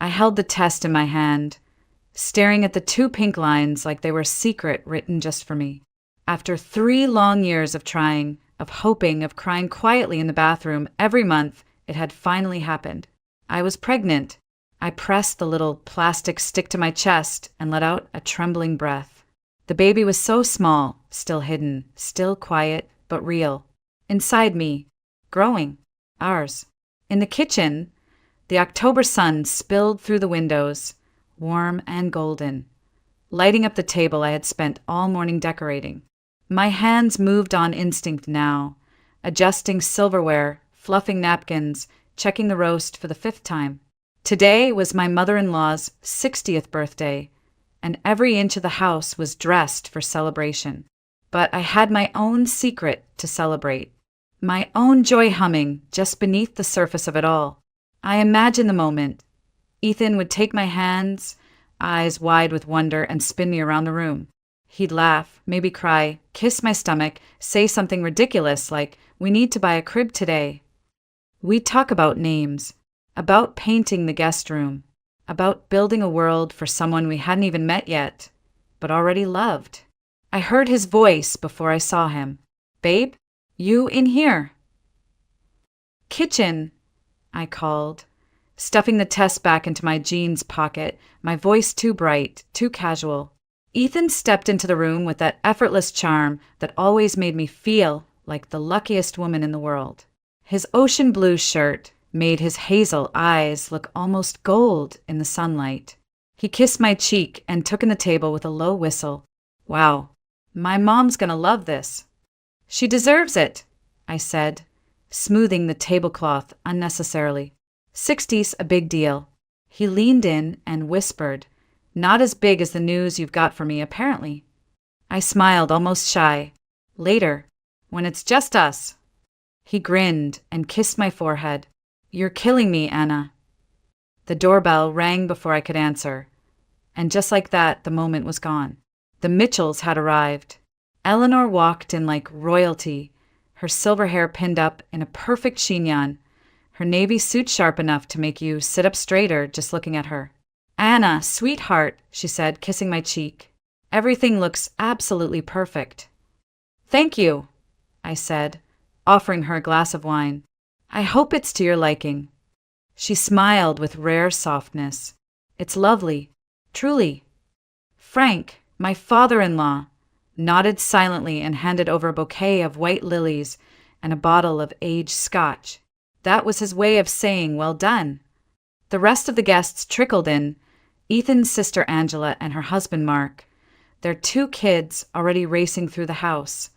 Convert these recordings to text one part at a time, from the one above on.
I held the test in my hand, staring at the two pink lines like they were a secret written just for me. After 3 long years of trying, of hoping, of crying quietly in the bathroom every month, it had finally happened. I was pregnant. I pressed the little plastic stick to my chest and let out a trembling breath. The baby was so small, still hidden, still quiet, but real. Inside me, growing, ours. In the kitchen, the October sun spilled through the windows, warm and golden, lighting up the table I had spent all morning decorating. My hands moved on instinct now, adjusting silverware, fluffing napkins, checking the roast for the 5th time. Today was my mother-in-law's 60th birthday, and every inch of the house was dressed for celebration. But I had my own secret to celebrate, my own joy humming just beneath the surface of it all. I imagined the moment. Ethan would take my hands, eyes wide with wonder, and spin me around the room. He'd laugh, maybe cry, kiss my stomach, say something ridiculous like, "We need to buy a crib today." We'd talk about names, about painting the guest room, about building a world for someone we hadn't even met yet, but already loved. I heard his voice before I saw him. "Babe, you in here?" "Kitchen," I called, stuffing the test back into my jeans pocket, my voice too bright, too casual. Ethan stepped into the room with that effortless charm that always made me feel like the luckiest woman in the world. His ocean blue shirt made his hazel eyes look almost gold in the sunlight. He kissed my cheek and took in the table with a low whistle. "Wow, my mom's gonna love this." "She deserves it," I said, smoothing the tablecloth unnecessarily. "60's a big deal." He leaned in and whispered, "Not as big as the news you've got for me, apparently." I smiled, almost shy. "Later, when it's just us." He grinned and kissed my forehead. "You're killing me, Anna." The doorbell rang before I could answer, and just like that, the moment was gone. The Mitchells had arrived. Eleanor walked in like royalty, her silver hair pinned up in a perfect chignon, her navy suit sharp enough to make you sit up straighter just looking at her. "Anna, sweetheart," she said, kissing my cheek. "Everything looks absolutely perfect." "Thank you," I said, offering her a glass of wine. "I hope it's to your liking." She smiled with rare softness. "It's lovely, truly." Frank, my father-in-law, nodded silently and handed over a bouquet of white lilies and a bottle of aged scotch. That was his way of saying, "Well done." The rest of the guests trickled in, Ethan's sister Angela and her husband Mark, their 2 kids already racing through the house,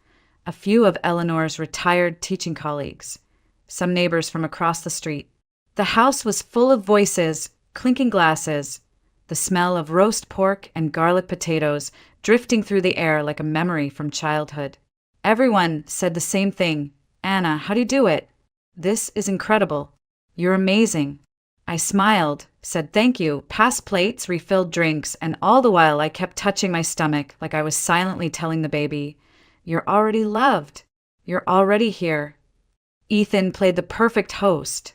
a few of Eleanor's retired teaching colleagues, some neighbors from across the street. The house was full of voices, clinking glasses, the smell of roast pork and garlic potatoes drifting through the air like a memory from childhood. Everyone said the same thing. "Anna, how do you do it? This is incredible. You're amazing." I smiled, said thank you, passed plates, refilled drinks, and all the while I kept touching my stomach like I was silently telling the baby, "You're already loved. You're already here." Ethan played the perfect host.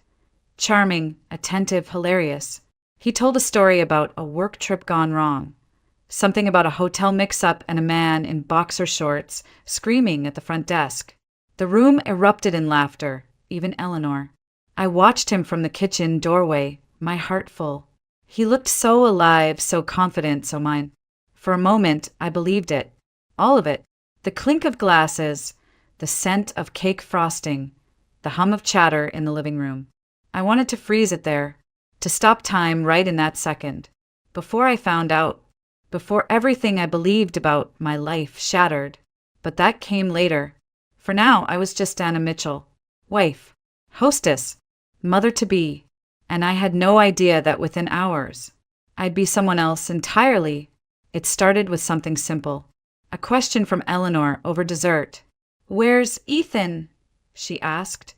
Charming, attentive, hilarious. He told a story about a work trip gone wrong. Something about a hotel mix-up and a man in boxer shorts screaming at the front desk. The room erupted in laughter, even Eleanor. I watched him from the kitchen doorway, my heart full. He looked so alive, so confident, so mine. For a moment, I believed it. All of it. The clink of glasses, the scent of cake frosting, the hum of chatter in the living room. I wanted to freeze it there, to stop time right in that second. Before I found out, before everything I believed about my life shattered. But that came later. For now, I was just Anna Mitchell, wife, hostess, mother-to-be, and I had no idea that within hours, I'd be someone else entirely. It started with something simple. A question from Eleanor over dessert. "Where's Ethan?" she asked,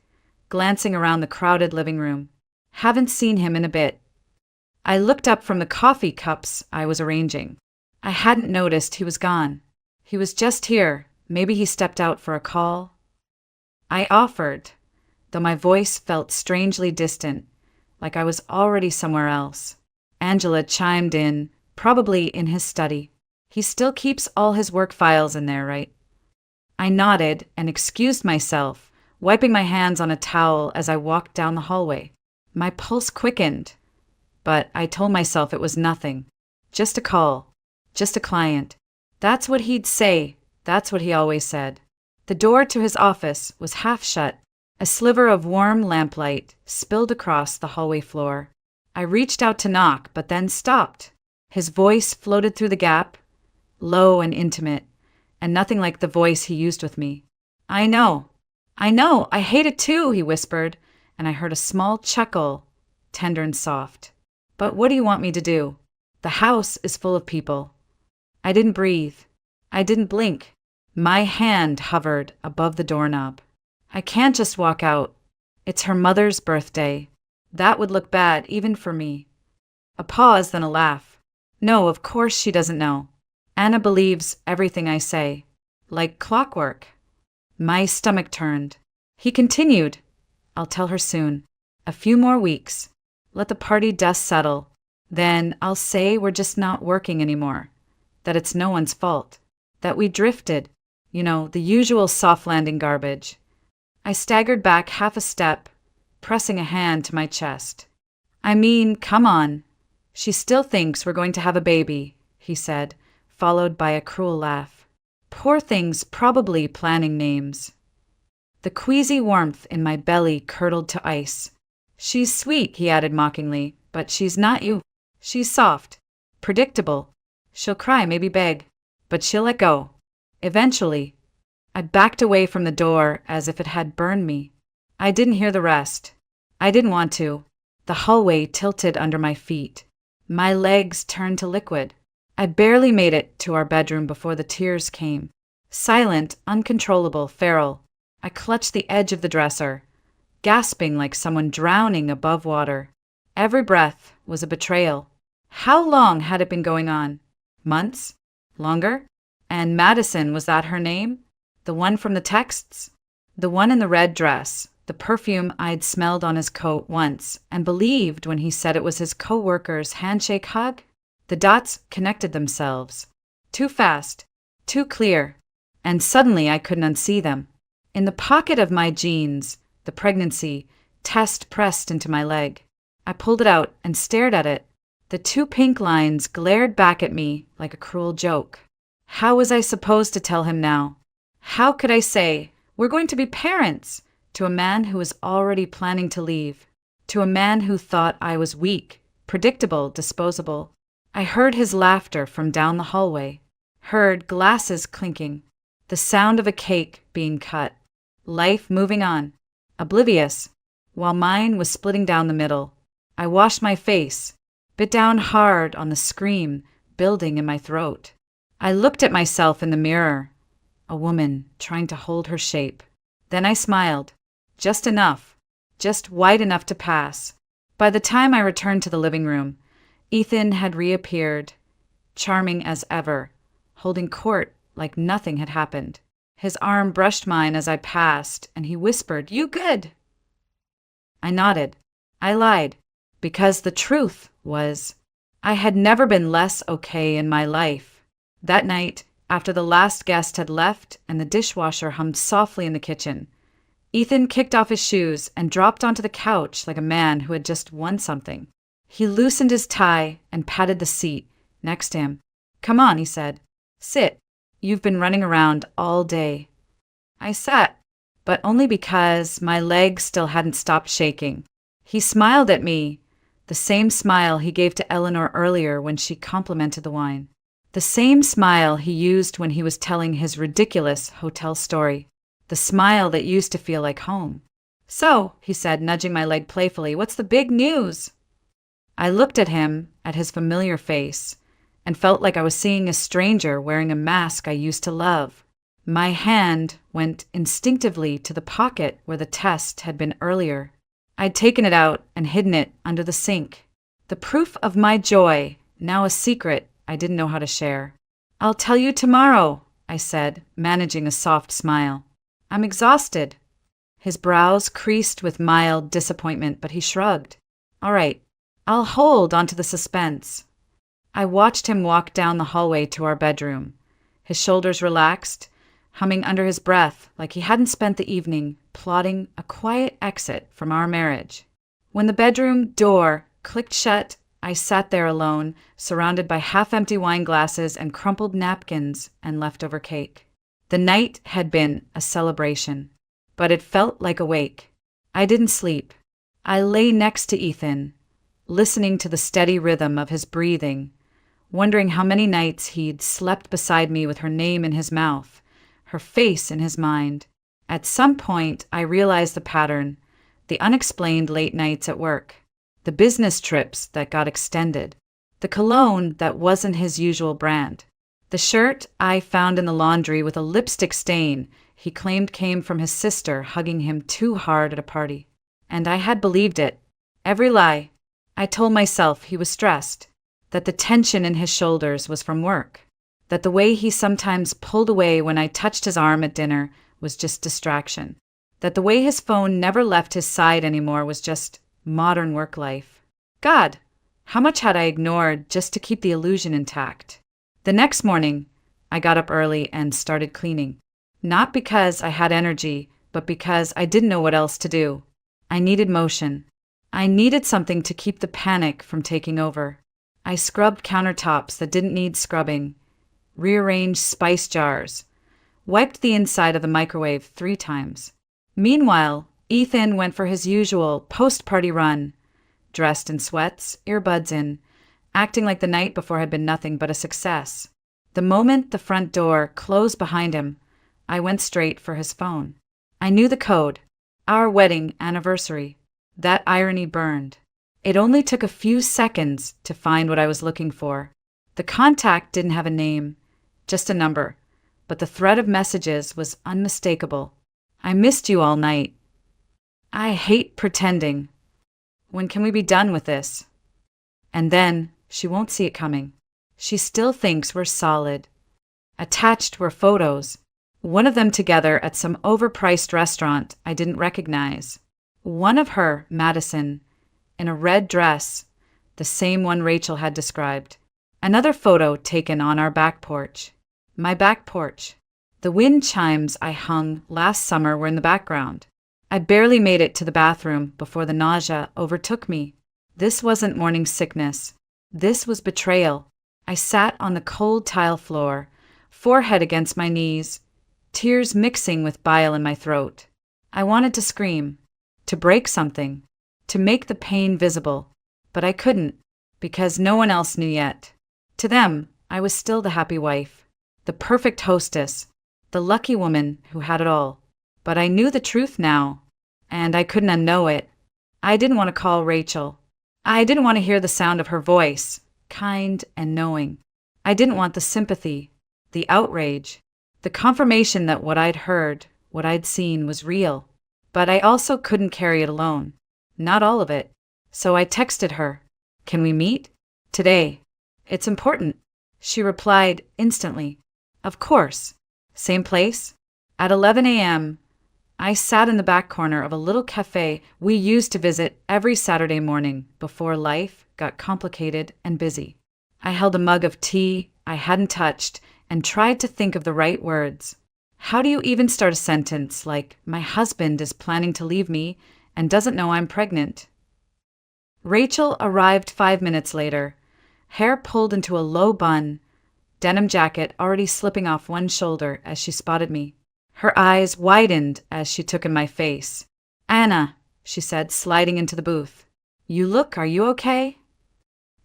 glancing around the crowded living room. "Haven't seen him in a bit." I looked up from the coffee cups I was arranging. I hadn't noticed he was gone. He was just here. Maybe he stepped out for a call. I offered, though my voice felt strangely distant, like I was already somewhere else. Angela chimed in, probably in his study. He still keeps all his work files in there, right? I nodded and excused myself, wiping my hands on a towel as I walked down the hallway. My pulse quickened, but I told myself it was nothing. Just a call. Just a client. That's what he'd say. That's what he always said. The door to his office was half shut. A sliver of warm lamplight spilled across the hallway floor. I reached out to knock, but then stopped. His voice floated through the gap, low and intimate, and nothing like the voice he used with me. I know, I hate it too, he whispered, and I heard a small chuckle, tender and soft. But what do you want me to do? The house is full of people. I didn't breathe. I didn't blink. My hand hovered above the doorknob. I can't just walk out. It's her mother's birthday. That would look bad even for me. A pause, then a laugh. No, of course she doesn't know. Anna believes everything I say. Like clockwork. My stomach turned. He continued. I'll tell her soon. A few more weeks. Let the party dust settle. Then I'll say we're just not working anymore. That it's no one's fault. That we drifted. The usual soft landing garbage. I staggered back half a step, pressing a hand to my chest. I mean, come on. She still thinks we're going to have a baby, he said, followed by a cruel laugh. Poor thing's probably planning names. The queasy warmth in my belly curdled to ice. She's sweet, he added mockingly, but she's not you. She's soft, predictable. She'll cry, maybe beg, but she'll let go. Eventually. I backed away from the door as if it had burned me. I didn't hear the rest. I didn't want to. The hallway tilted under my feet. My legs turned to liquid. I barely made it to our bedroom before the tears came. Silent, uncontrollable, feral. I clutched the edge of the dresser, gasping like someone drowning above water. Every breath was a betrayal. How long had it been going on? Months? Longer? And Madison, was that her name? The one from the texts? The one in the red dress, the perfume I'd smelled on his coat once and believed when he said it was his co-worker's handshake hug? The dots connected themselves. Too fast, too clear, and suddenly I couldn't unsee them. In the pocket of my jeans, the pregnancy test pressed into my leg. I pulled it out and stared at it. The two pink lines glared back at me like a cruel joke. How was I supposed to tell him now? How could I say, we're going to be parents, to a man who was already planning to leave, to a man who thought I was weak, predictable, disposable? I heard his laughter from down the hallway, heard glasses clinking, the sound of a cake being cut, life moving on, oblivious, while mine was splitting down the middle. I washed my face, bit down hard on the scream building in my throat. I looked at myself in the mirror, a woman trying to hold her shape. Then I smiled, just enough, just wide enough to pass. By the time I returned to the living room, Ethan had reappeared, charming as ever, holding court like nothing had happened. His arm brushed mine as I passed, and he whispered, "You good?" I nodded. I lied, because the truth was, I had never been less okay in my life. That night, after the last guest had left and the dishwasher hummed softly in the kitchen, Ethan kicked off his shoes and dropped onto the couch like a man who had just won something. He loosened his tie and patted the seat next to him. "Come on," he said. "Sit. You've been running around all day." I sat, but only because my legs still hadn't stopped shaking. He smiled at me, the same smile he gave to Eleanor earlier when she complimented the wine. The same smile he used when he was telling his ridiculous hotel story. The smile that used to feel like home. "So," he said, nudging my leg playfully, "what's the big news?" I looked at him, at his familiar face, and felt like I was seeing a stranger wearing a mask I used to love. My hand went instinctively to the pocket where the test had been earlier. I'd taken it out and hidden it under the sink. The proof of my joy, now a secret I didn't know how to share. "I'll tell you tomorrow," I said, managing a soft smile. "I'm exhausted." His brows creased with mild disappointment, but he shrugged. "All right, I'll hold onto the suspense. I watched him walk down the hallway to our bedroom, his shoulders relaxed, humming under his breath like he hadn't spent the evening plotting a quiet exit from our marriage. When the bedroom door clicked shut, I sat there alone, surrounded by half-empty wine glasses and crumpled napkins and leftover cake. The night had been a celebration, but it felt like a wake. I didn't sleep. I lay next to Ethan, listening to the steady rhythm of his breathing, wondering how many nights he'd slept beside me with her name in his mouth, her face in his mind. At some point, I realized the pattern, the unexplained late nights at work, the business trips that got extended, the cologne that wasn't his usual brand, the shirt I found in the laundry with a lipstick stain he claimed came from his sister hugging him too hard at a party. And I had believed it. Every lie. I told myself he was stressed, that the tension in his shoulders was from work, that the way he sometimes pulled away when I touched his arm at dinner was just distraction, that the way his phone never left his side anymore was just modern work life. God, how much had I ignored just to keep the illusion intact? The next morning, I got up early and started cleaning. Not because I had energy, but because I didn't know what else to do. I needed motion. I needed something to keep the panic from taking over. I scrubbed countertops that didn't need scrubbing, rearranged spice jars, wiped the inside of the microwave 3 times. Meanwhile, Ethan went for his usual post-party run, dressed in sweats, earbuds in, acting like the night before had been nothing but a success. The moment the front door closed behind him, I went straight for his phone. I knew the code. Our wedding anniversary. That irony burned. It only took a few seconds to find what I was looking for. The contact didn't have a name, just a number, but the thread of messages was unmistakable. I missed you all night. I hate pretending. When can we be done with this? And then, she won't see it coming. She still thinks we're solid. Attached were photos. One of them together at some overpriced restaurant I didn't recognize. One of her, Madison, in a red dress, the same one Rachel had described. Another photo taken on our back porch. My back porch. The wind chimes I hung last summer were in the background. I barely made it to the bathroom before the nausea overtook me. This wasn't morning sickness. This was betrayal. I sat on the cold tile floor, forehead against my knees, tears mixing with bile in my throat. I wanted to scream, to break something, to make the pain visible, but I couldn't, because no one else knew yet. To them, I was still the happy wife, the perfect hostess, the lucky woman who had it all. But I knew the truth now, and I couldn't unknow it. I didn't want to call Rachel. I didn't want to hear the sound of her voice, kind and knowing. I didn't want the sympathy, the outrage, the confirmation that what I'd heard, what I'd seen was real. But I also couldn't carry it alone. Not all of it. So I texted her, "Can we meet? Today. It's important." She replied instantly, "Of course. Same place?" At 11 a.m., I sat in the back corner of a little cafe we used to visit every Saturday morning before life got complicated and busy. I held a mug of tea I hadn't touched and tried to think of the right words. How do you even start a sentence like, "My husband is planning to leave me and doesn't know I'm pregnant"? Rachel arrived 5 minutes later, hair pulled into a low bun, denim jacket already slipping off one shoulder as she spotted me. Her eyes widened as she took in my face. "Anna," she said, sliding into the booth. Are you okay?"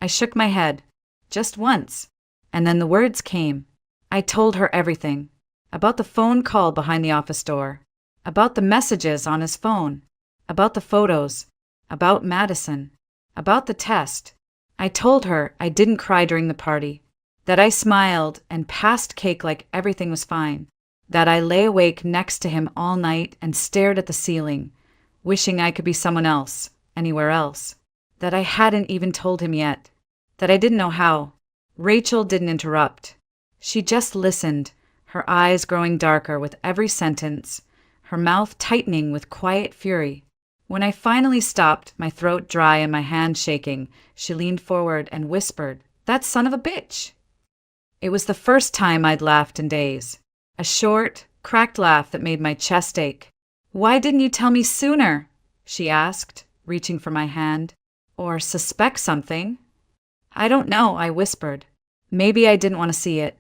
I shook my head, just once, and then the words came. I told her everything. About the phone call behind the office door, about the messages on his phone, about the photos, about Madison, about the test. I told her I didn't cry during the party, that I smiled and passed cake like everything was fine, that I lay awake next to him all night and stared at the ceiling, wishing I could be someone else, anywhere else, that I hadn't even told him yet, that I didn't know how. Rachel didn't interrupt. She just listened, her eyes growing darker with every sentence, her mouth tightening with quiet fury. When I finally stopped, my throat dry and my hand shaking, she leaned forward and whispered, "That son of a bitch!" It was the first time I'd laughed in days. A short, cracked laugh that made my chest ache. "Why didn't you tell me sooner?" she asked, reaching for my hand. "Or suspect something?" "I don't know," I whispered. Maybe I didn't want to see it.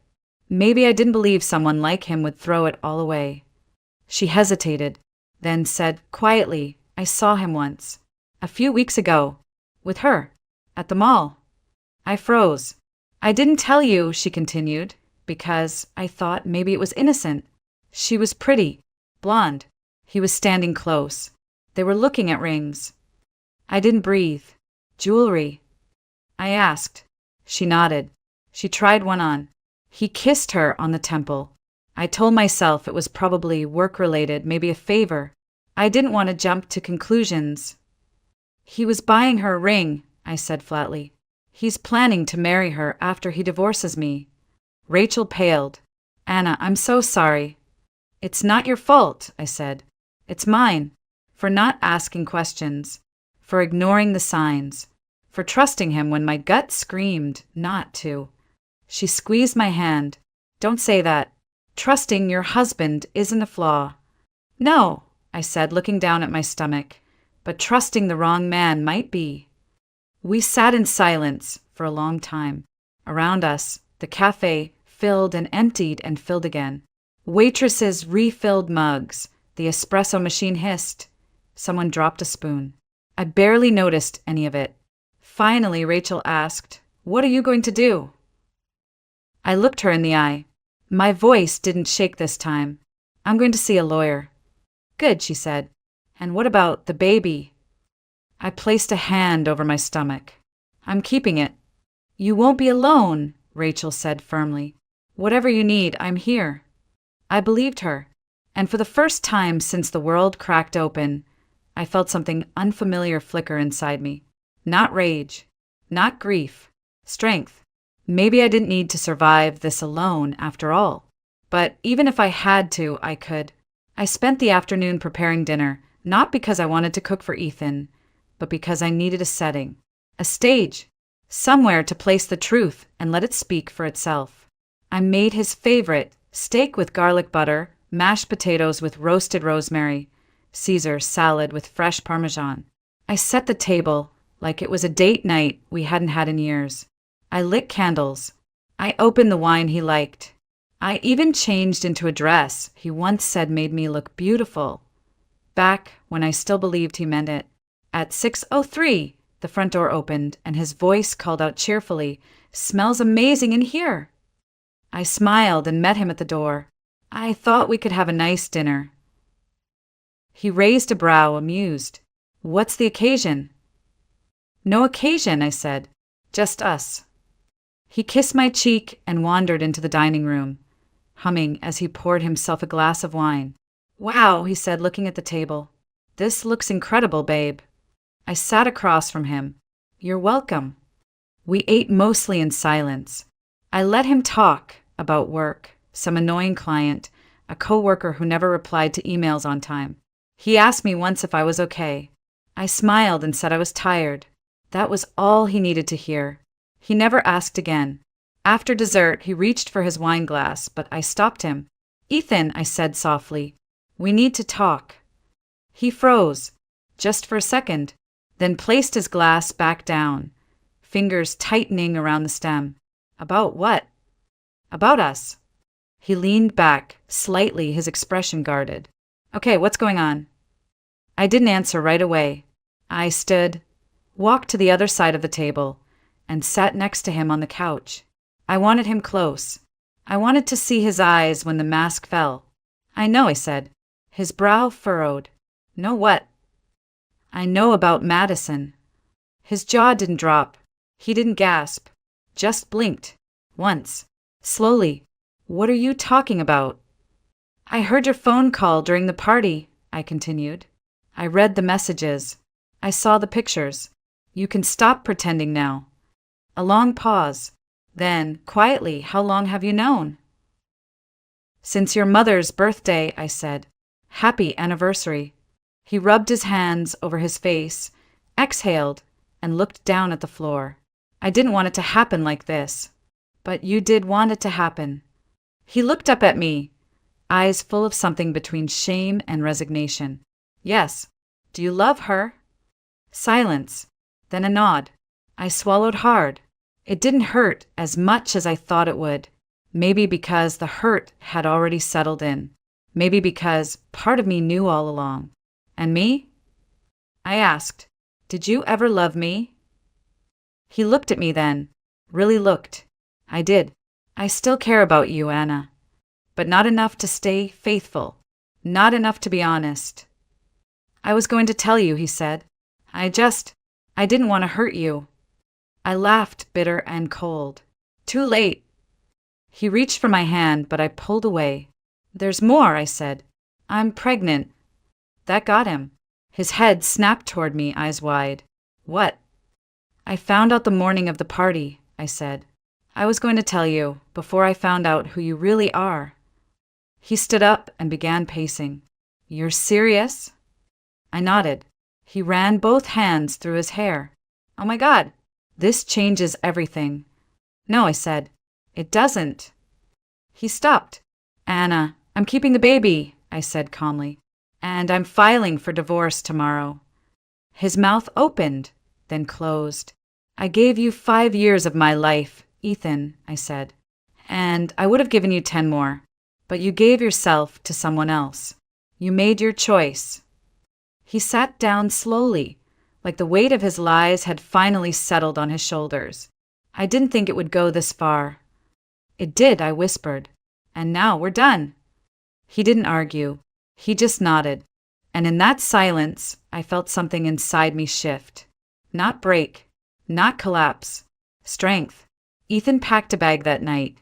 Maybe I didn't believe someone like him would throw it all away. She hesitated, then said quietly, "I saw him once. A few weeks ago. With her. At the mall." I froze. "I didn't tell you," she continued, "because I thought maybe it was innocent." She was pretty, blonde. He was standing close. They were looking at rings. I didn't breathe. "Jewelry?" I asked. She nodded. She tried one on. He kissed her on the temple. I told myself it was probably work-related, maybe a favor. I didn't want to jump to conclusions. "He was buying her a ring," I said flatly. "He's planning to marry her after he divorces me." Rachel paled. "Anna, I'm so sorry." "It's not your fault," I said. "It's mine. For not asking questions. For ignoring the signs. For trusting him when my gut screamed not to." She squeezed my hand. "Don't say that. Trusting your husband isn't a flaw." "No," I said, looking down at my stomach. "But trusting the wrong man might be." We sat in silence for a long time. Around us, the cafe filled and emptied and filled again. Waitresses refilled mugs. The espresso machine hissed. Someone dropped a spoon. I barely noticed any of it. Finally, Rachel asked, "What are you going to do?" I looked her in the eye. My voice didn't shake this time. "I'm going to see a lawyer." "Good," she said. "And what about the baby?" I placed a hand over my stomach. "I'm keeping it." "You won't be alone," Rachel said firmly. "Whatever you need, I'm here." I believed her. And for the first time since the world cracked open, I felt something unfamiliar flicker inside me. Not rage. Not grief. Strength. Maybe I didn't need to survive this alone after all. But even if I had to, I could. I spent the afternoon preparing dinner, not because I wanted to cook for Ethan, but because I needed a setting. A stage. Somewhere to place the truth and let it speak for itself. I made his favorite, steak with garlic butter, mashed potatoes with roasted rosemary, Caesar salad with fresh Parmesan. I set the table like it was a date night we hadn't had in years. I lit candles. I opened the wine he liked. I even changed into a dress he once said made me look beautiful. Back when I still believed he meant it. At 6:03, the front door opened and his voice called out cheerfully, "Smells amazing in here." I smiled and met him at the door. "I thought we could have a nice dinner." He raised a brow, amused. "What's the occasion?" "No occasion," I said. "Just us." He kissed my cheek and wandered into the dining room, humming as he poured himself a glass of wine. "Wow," he said, looking at the table. "This looks incredible, babe." I sat across from him. "You're welcome." We ate mostly in silence. I let him talk about work, some annoying client, a coworker who never replied to emails on time. He asked me once if I was okay. I smiled and said I was tired. That was all he needed to hear. He never asked again. After dessert, he reached for his wine glass, but I stopped him. "Ethan," I said softly, "we need to talk." He froze, just for a second, then placed his glass back down, fingers tightening around the stem. "About what?" "About us." He leaned back, slightly, his expression guarded. "Okay, what's going on?" I didn't answer right away. I stood, walked to the other side of the table, and sat next to him on the couch. I wanted him close. I wanted to see his eyes when the mask fell. "I know," I said. His brow furrowed. "Know what?" "I know about Madison." His jaw didn't drop. He didn't gasp. Just blinked. Once. Slowly. "What are you talking about?" "I heard your phone call during the party," I continued. "I read the messages. I saw the pictures. You can stop pretending now." A long pause. Then, quietly, "How long have you known?" "Since your mother's birthday," I said. "Happy anniversary." He rubbed his hands over his face, exhaled, and looked down at the floor. I didn't want it to happen like this. But you did want it to happen. He looked up at me, eyes full of something between shame and resignation. Yes. Do you love her? Silence, then a nod. I swallowed hard. It didn't hurt as much as I thought it would. Maybe because the hurt had already settled in. Maybe because part of me knew all along. And me? I asked, did you ever love me? He looked at me then, really looked. I did. I still care about you, Anna. But not enough to stay faithful. Not enough to be honest. I was going to tell you, he said. I didn't want to hurt you. I laughed, bitter and cold. Too late. He reached for my hand, but I pulled away. There's more, I said. I'm pregnant. That got him. His head snapped toward me, eyes wide. What? I found out the morning of the party, I said. I was going to tell you, before I found out who you really are. He stood up and began pacing. You're serious? I nodded. He ran both hands through his hair. Oh my God, this changes everything. No, I said. It doesn't. He stopped. Anna, I'm keeping the baby, I said calmly. And I'm filing for divorce tomorrow. His mouth opened, then closed. I gave you 5 years of my life, Ethan, I said. And I would have given you 10 more. But you gave yourself to someone else. You made your choice. He sat down slowly, like the weight of his lies had finally settled on his shoulders. I didn't think it would go this far. It did, I whispered. And now we're done. He didn't argue. He just nodded. And in that silence, I felt something inside me shift. Not break. Not collapse. Strength. Ethan packed a bag that night.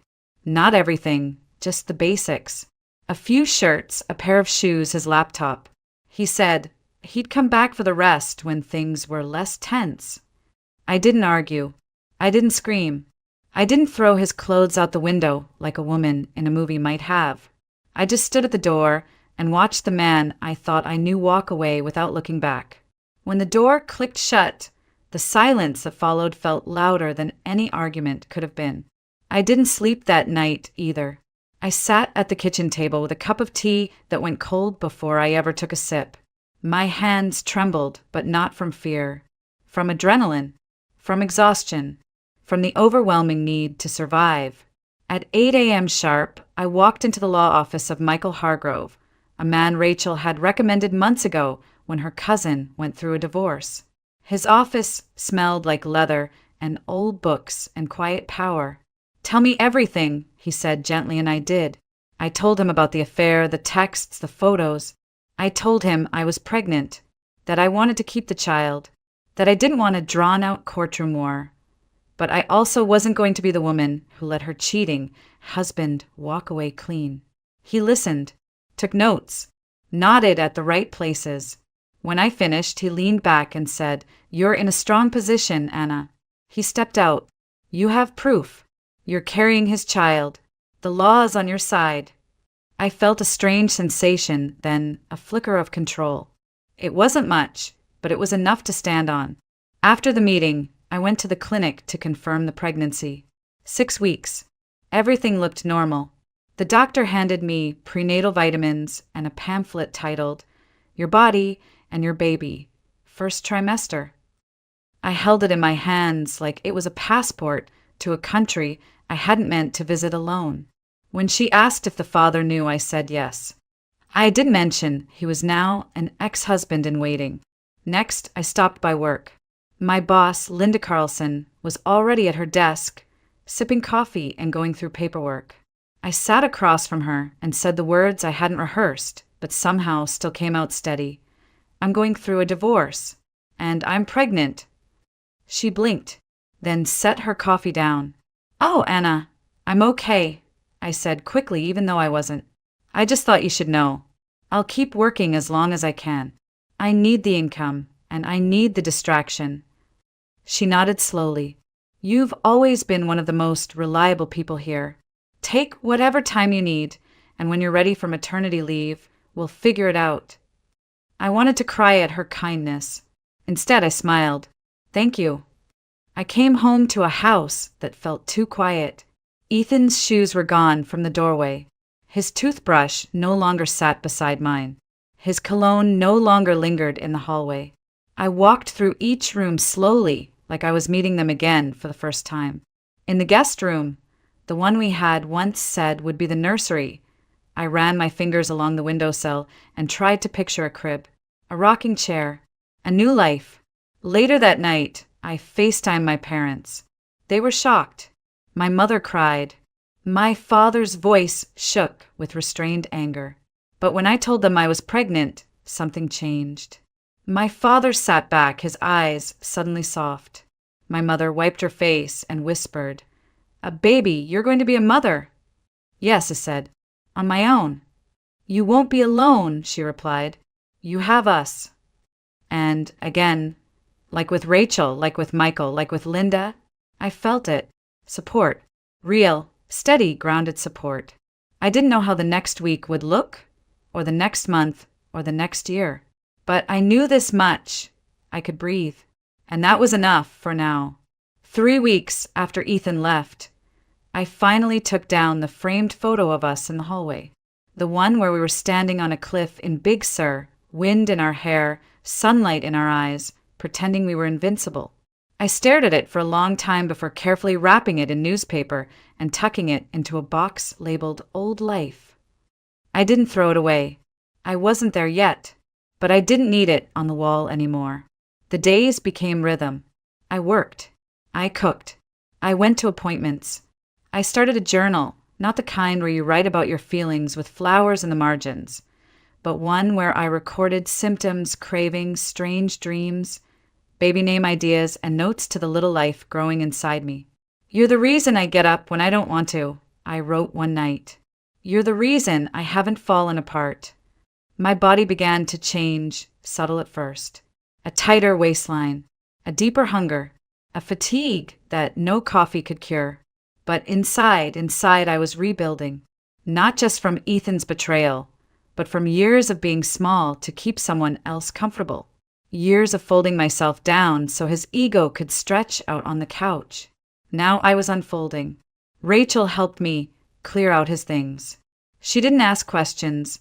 Not everything, just the basics. A few shirts, a pair of shoes, his laptop. He said he'd come back for the rest when things were less tense. I didn't argue. I didn't scream. I didn't throw his clothes out the window like a woman in a movie might have. I just stood at the door and watched the man I thought I knew walk away without looking back. When the door clicked shut, the silence that followed felt louder than any argument could have been. I didn't sleep that night either. I sat at the kitchen table with a cup of tea that went cold before I ever took a sip. My hands trembled, but not from fear. From adrenaline. From exhaustion. From the overwhelming need to survive. At 8 a.m. sharp, I walked into the law office of Michael Hargrove, a man Rachel had recommended months ago when her cousin went through a divorce. His office smelled like leather and old books and quiet power. Tell me everything, he said gently, and I did. I told him about the affair, the texts, the photos. I told him I was pregnant, that I wanted to keep the child, that I didn't want a drawn-out courtroom war. But I also wasn't going to be the woman who let her cheating husband walk away clean. He listened, took notes, nodded at the right places. When I finished, he leaned back and said, You're in a strong position, Anna. He stepped out. You have proof. You're carrying his child. The law is on your side. I felt a strange sensation, then a flicker of control. It wasn't much, but it was enough to stand on. After the meeting, I went to the clinic to confirm the pregnancy. 6 weeks. Everything looked normal. The doctor handed me prenatal vitamins and a pamphlet titled, Your Body and Your Baby, First Trimester. I held it in my hands like it was a passport to a country I hadn't meant to visit alone. When she asked if the father knew, I said yes. I didn't mention he was now an ex-husband in waiting. Next, I stopped by work. My boss, Linda Carlson, was already at her desk, sipping coffee and going through paperwork. I sat across from her and said the words I hadn't rehearsed, but somehow still came out steady. I'm going through a divorce, and I'm pregnant. She blinked, then set her coffee down. Oh, Anna, I'm okay, I said quickly, even though I wasn't. I just thought you should know. I'll keep working as long as I can. I need the income, and I need the distraction. She nodded slowly. You've always been one of the most reliable people here. Take whatever time you need, and when you're ready for maternity leave, we'll figure it out. I wanted to cry at her kindness. Instead, I smiled. Thank you. I came home to a house that felt too quiet. Ethan's shoes were gone from the doorway. His toothbrush no longer sat beside mine. His cologne no longer lingered in the hallway. I walked through each room slowly, like I was meeting them again for the first time. In the guest room, the one we had once said would be the nursery, I ran my fingers along the windowsill and tried to picture a crib, a rocking chair, a new life. Later that night, I FaceTimed my parents. They were shocked. My mother cried. My father's voice shook with restrained anger. But when I told them I was pregnant, something changed. My father sat back, his eyes suddenly soft. My mother wiped her face and whispered, "A baby, you're going to be a mother." "Yes," I said, "on my own." "You won't be alone," she replied. "You have us." And again, like with Rachel, like with Michael, like with Linda, I felt it. Support. Real, steady, grounded support. I didn't know how the next week would look, or the next month, or the next year. But I knew this much. I could breathe. And that was enough for now. 3 weeks after Ethan left, I finally took down the framed photo of us in the hallway. The one where we were standing on a cliff in Big Sur, wind in our hair, sunlight in our eyes, pretending we were invincible. I stared at it for a long time before carefully wrapping it in newspaper and tucking it into a box labeled Old Life. I didn't throw it away. I wasn't there yet, but I didn't need it on the wall anymore. The days became rhythm. I worked. I cooked. I went to appointments. I started a journal, not the kind where you write about your feelings with flowers in the margins, but one where I recorded symptoms, cravings, strange dreams, baby name ideas, and notes to the little life growing inside me. "You're the reason I get up when I don't want to," I wrote one night. "You're the reason I haven't fallen apart." My body began to change, subtle at first. A tighter waistline, a deeper hunger, a fatigue that no coffee could cure. But inside I was rebuilding, not just from Ethan's betrayal, but from years of being small to keep someone else comfortable. Years of folding myself down so his ego could stretch out on the couch. Now I was unfolding. Rachel helped me clear out his things. She didn't ask questions,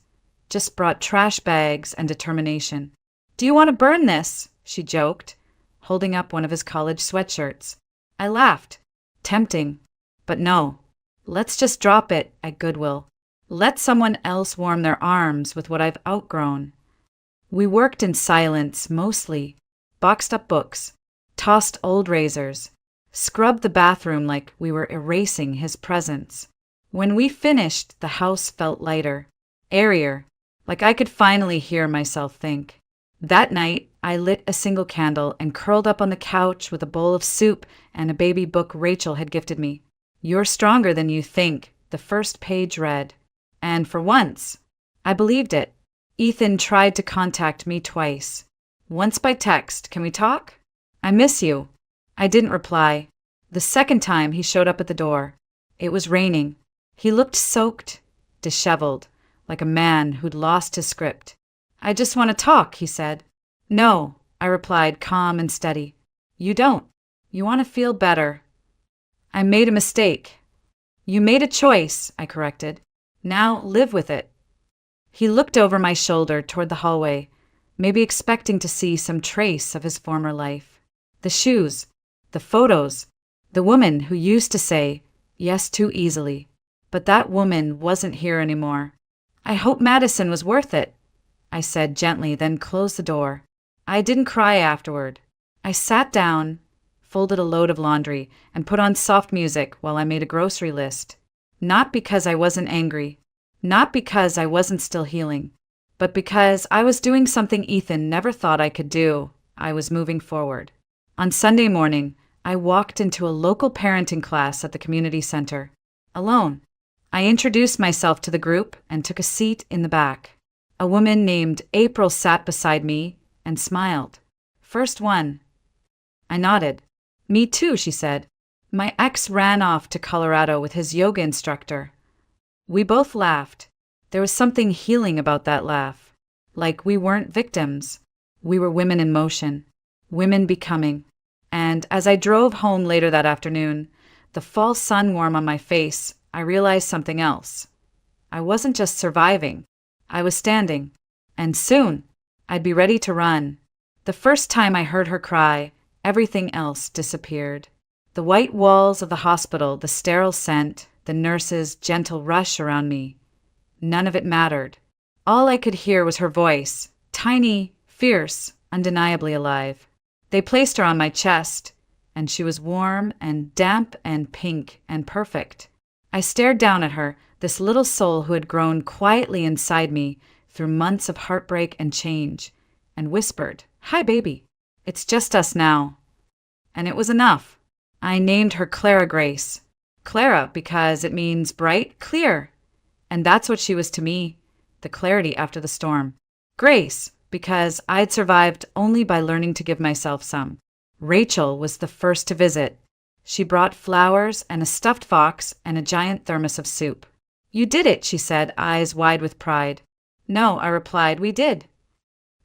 just brought trash bags and determination. "Do you want to burn this?" she joked, holding up one of his college sweatshirts. I laughed. Tempting. But no. Let's just drop it at Goodwill. Let someone else warm their arms with what I've outgrown. We worked in silence, mostly. Boxed up books. Tossed old razors. Scrubbed the bathroom like we were erasing his presence. When we finished, the house felt lighter. Airier. Like I could finally hear myself think. That night, I lit a single candle and curled up on the couch with a bowl of soup and a baby book Rachel had gifted me. "You're stronger than you think," the first page read. And for once, I believed it. Ethan tried to contact me twice. Once by text, "Can we talk? I miss you." I didn't reply. The second time he showed up at the door. It was raining. He looked soaked, disheveled, like a man who'd lost his script. "I just want to talk," he said. "No," I replied, calm and steady. "You don't. You want to feel better." "I made a mistake." "You made a choice," I corrected. "Now live with it." He looked over my shoulder toward the hallway, maybe expecting to see some trace of his former life. The shoes, the photos, the woman who used to say yes too easily. But that woman wasn't here anymore. "I hope Madison was worth it," I said gently, then closed the door. I didn't cry afterward. I sat down, folded a load of laundry, and put on soft music while I made a grocery list. Not because I wasn't angry, not because I wasn't still healing, but because I was doing something Ethan never thought I could do. I was moving forward. On Sunday morning, I walked into a local parenting class at the community center. Alone. I introduced myself to the group and took a seat in the back. A woman named April sat beside me and smiled. "First one." I nodded. "Me too," she said. "My ex ran off to Colorado with his yoga instructor." We both laughed. There was something healing about that laugh. Like we weren't victims. We were women in motion, women becoming. And as I drove home later that afternoon, the fall sun warm on my face, I realized something else. I wasn't just surviving. I was standing. And soon, I'd be ready to run. The first time I heard her cry, everything else disappeared. The white walls of the hospital, the sterile scent, the nurse's gentle rush around me. None of it mattered. All I could hear was her voice, tiny, fierce, undeniably alive. They placed her on my chest, and she was warm and damp and pink and perfect. I stared down at her, this little soul who had grown quietly inside me through months of heartbreak and change, and whispered, "Hi, baby. It's just us now." And it was enough. I named her Clara Grace. Clara because it means bright, clear. And that's what she was to me, the clarity after the storm. Grace because I'd survived only by learning to give myself some. Rachel was the first to visit. She brought flowers and a stuffed fox and a giant thermos of soup. "You did it," she said, eyes wide with pride. "No," I replied, "we did."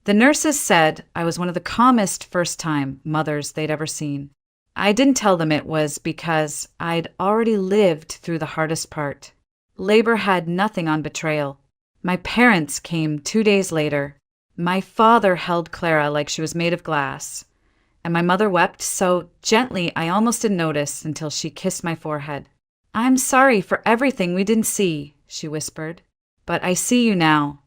The nurses said I was one of the calmest first-time mothers they'd ever seen. I didn't tell them it was because I'd already lived through the hardest part. Labor had nothing on betrayal. My parents came 2 days later. My father held Clara like she was made of glass. And my mother wept so gently I almost didn't notice until she kissed my forehead. "I'm sorry for everything we didn't see," she whispered. "But I see you now."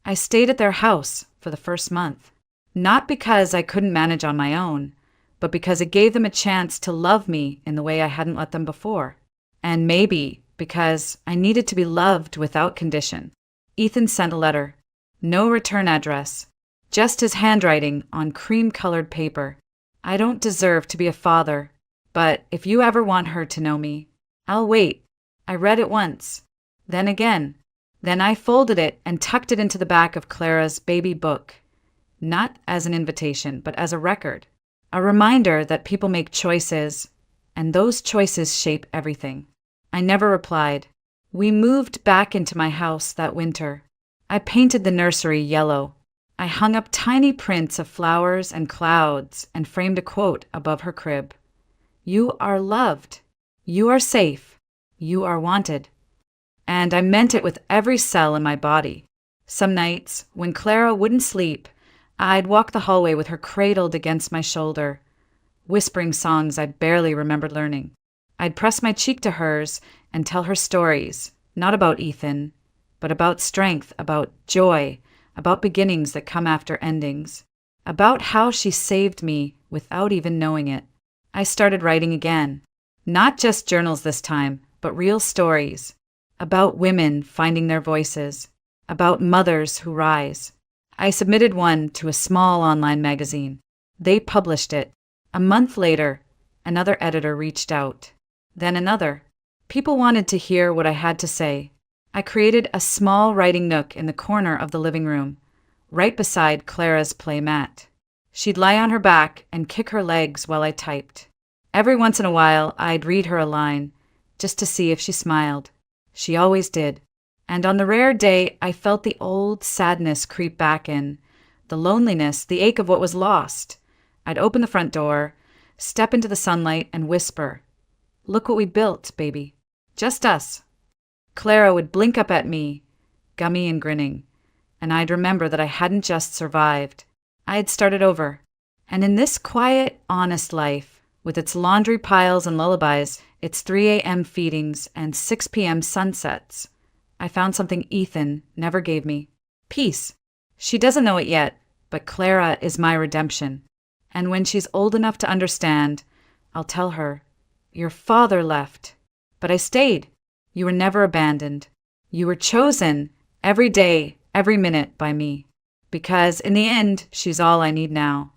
I stayed at their house for the first month. Not because I couldn't manage on my own, but because it gave them a chance to love me in the way I hadn't let them before. And maybe because I needed to be loved without condition. Ethan sent a letter. No return address. Just his handwriting on cream-colored paper. "I don't deserve to be a father, but if you ever want her to know me, I'll wait." I read it once. Then again. Then I folded it and tucked it into the back of Clara's baby book. Not as an invitation, but as a record. A reminder that people make choices, and those choices shape everything. I never replied. We moved back into my house that winter. I painted the nursery yellow. I hung up tiny prints of flowers and clouds and framed a quote above her crib. "You are loved. You are safe. You are wanted." And I meant it with every cell in my body. Some nights, when Clara wouldn't sleep, I'd walk the hallway with her cradled against my shoulder, whispering songs I barely remembered learning. I'd press my cheek to hers and tell her stories, not about Ethan, but about strength, about joy, about beginnings that come after endings, about how she saved me without even knowing it. I started writing again. Not just journals this time, but real stories. About women finding their voices. About mothers who rise. I submitted one to a small online magazine. They published it. A month later, another editor reached out. Then another. People wanted to hear what I had to say. I created a small writing nook in the corner of the living room, right beside Clara's play mat. She'd lie on her back and kick her legs while I typed. Every once in a while, I'd read her a line, just to see if she smiled. She always did. And on the rare day I felt the old sadness creep back in, the loneliness, the ache of what was lost, I'd open the front door, step into the sunlight, and whisper, "Look what we built, baby. Just us." Clara would blink up at me, gummy and grinning, and I'd remember that I hadn't just survived. I had started over. And in this quiet, honest life, with its laundry piles and lullabies, its 3 a.m. feedings and 6 p.m. sunsets, I found something Ethan never gave me. Peace. She doesn't know it yet, but Clara is my redemption. And when she's old enough to understand, I'll tell her, "Your father left, but I stayed. You were never abandoned. You were chosen every day, every minute by me. Because in the end, she's all I need now."